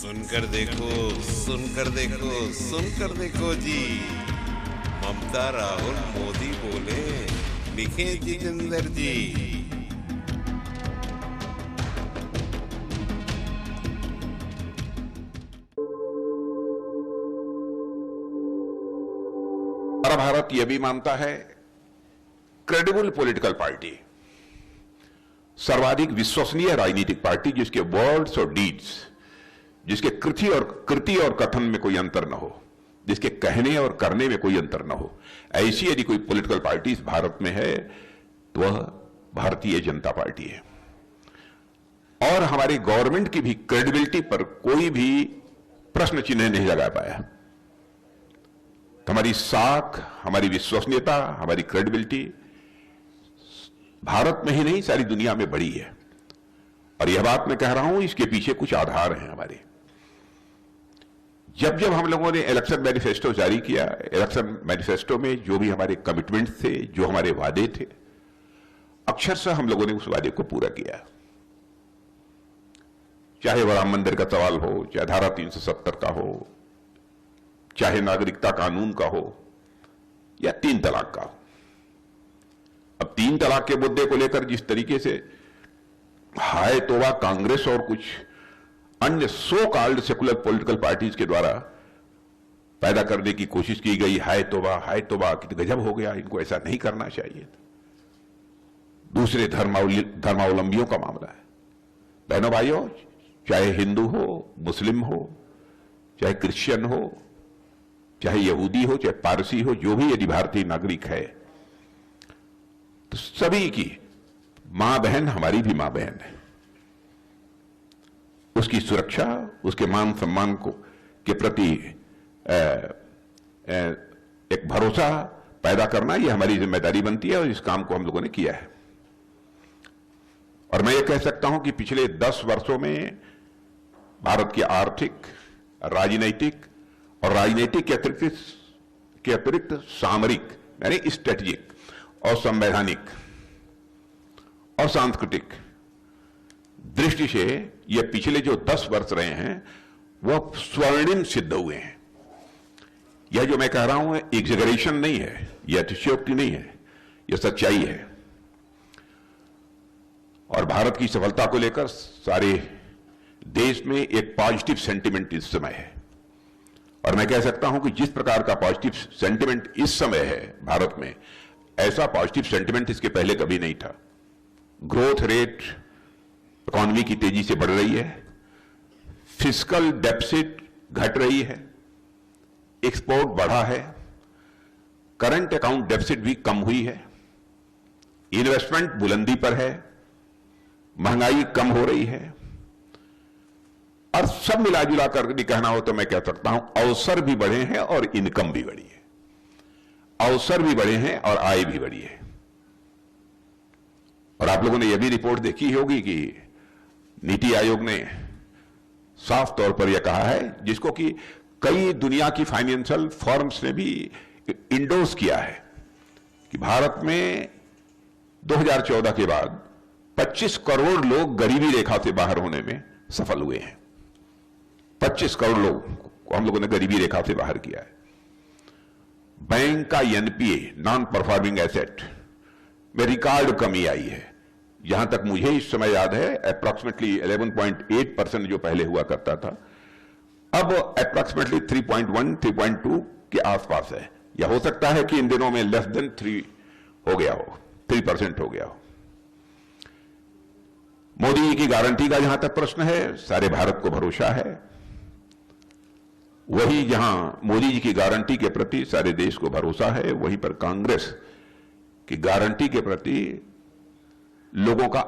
सुनकर देखो, सुनकर देखो, सुनकर देखो जी। ममता, राहुल, मोदी बोले, लिखे जितेंद्र जी। हमारा भारत यह भी मानता है क्रेडिबल पॉलिटिकल पार्टी, सर्वाधिक विश्वसनीय राजनीतिक पार्टी जिसके वर्ड्स और डीड्स, जिसके कृति और कथन में कोई अंतर न हो, जिसके कहने और करने में कोई अंतर न हो, ऐसी यदि कोई पॉलिटिकल पार्टी इस भारत में है तो वह भारतीय जनता पार्टी है। और हमारी गवर्नमेंट की भी क्रेडिबिलिटी पर कोई भी प्रश्न चिन्ह नहीं लगा पाया। तो हमारी साख, हमारी विश्वसनीयता, हमारी क्रेडिबिलिटी भारत में ही नहीं सारी दुनिया में बड़ी है। और यह बात मैं कह रहा हूं, इसके पीछे कुछ आधार हैं हमारे। जब जब हम लोगों ने इलेक्शन मैनिफेस्टो जारी किया, इलेक्शन मैनिफेस्टो में जो भी हमारे कमिटमेंट्स थे, जो हमारे वादे थे, अक्षरशः हम लोगों ने उस वादे को पूरा किया। चाहे वह राम मंदिर का सवाल हो, चाहे धारा 370 का हो, चाहे नागरिकता कानून का हो, या 3 तलाक का हो। अब 3 तलाक के मुद्दे को लेकर जिस तरीके से हाय तौबा कांग्रेस और कुछ अन्य so called secular political parties के द्वारा पैदा करने की कोशिश की गई, हाय तौबा कि गजब हो गया, इनको ऐसा नहीं करना चाहिए। दूसरे धर्मावलंबियों का मामला है। बहनों भाइयों, चाहे हिंदू हो, मुस्लिम हो, चाहे क्रिश्चियन हो, चाहे यहूदी हो, चाहे पारसी हो, जो भी यदि भारतीय नागरिक है, तो सभी की मां बहन हमारी भी मां बहन है। उसकी सुरक्षा, उसके मान सम्मान को के प्रति एक भरोसा पैदा करना, यह हमारी जिम्मेदारी बनती है और इस काम को हम लोगों ने किया है। और मैं ये कह सकता हूं कि पिछले 10 वर्षों में भारत की आर्थिक, राजनीतिक और राजनीतिक के अतिरिक्त सामरिक यानी स्ट्रेटेजिक और संवैधानिक और सांस्कृतिक दृष्टि से ये पिछले जो 10 वर्ष रहे हैं वह स्वर्णिम सिद्ध हुए हैं। यह जो मैं कह रहा हूं एग्जैगरेशन नहीं है, यह अतिशयोक्ति नहीं है, यह सच्चाई है। और भारत की सफलता को लेकर सारे देश में एक पॉजिटिव सेंटिमेंट इस समय है। और मैं कह सकता हूं कि जिस प्रकार का पॉजिटिव सेंटिमेंट इस समय है भारत में, ऐसा पॉजिटिव सेंटिमेंट इसके पहले कभी नहीं था। ग्रोथ रेट इकॉनमी की तेजी से बढ़ रही है, फिस्कल डेफिसिट घट रही है, एक्सपोर्ट बढ़ा है, करंट अकाउंट डेफिसिट भी कम हुई है, इन्वेस्टमेंट बुलंदी पर है, महंगाई कम हो रही है। और सब मिलाजुला कर कहना हो तो मैं कह सकता हूं अवसर भी बढ़े हैं और इनकम भी बढ़ी है। अवसर भी बढ़े हैं और आय भी बढ़ी है। और आप लोगों ने यह भी रिपोर्ट देखी होगी कि नीति आयोग ने साफ तौर पर यह कहा है, जिसको कि कई दुनिया की फाइनेंशियल फर्म्स ने भी इंडोर्स किया है, कि भारत में 2014 के बाद 25 करोड़ लोग गरीबी रेखा से बाहर होने में सफल हुए हैं। 25 करोड़ लोग को हम लोगों ने गरीबी रेखा से बाहर किया है। बैंक का एनपीए, नॉन परफॉर्मिंग एसेट में रिकॉर्ड कमी आई है। जहां तक मुझे इस समय याद है, अप्रॉक्सीमेटली 11.8% जो पहले हुआ करता था, अब अप्रॉक्सीमेटली 3.1, 3.2 के आसपास है। या हो सकता है कि इन दिनों में लेस देन 3 हो गया हो, 3% हो गया हो। मोदी जी की गारंटी का जहां तक प्रश्न है, सारे भारत को भरोसा है। वही जहां मोदी जी की गारंटी के प्रति सारे देश को भरोसा है, वहीं पर कांग्रेस की गारंटी के प्रति लोगों का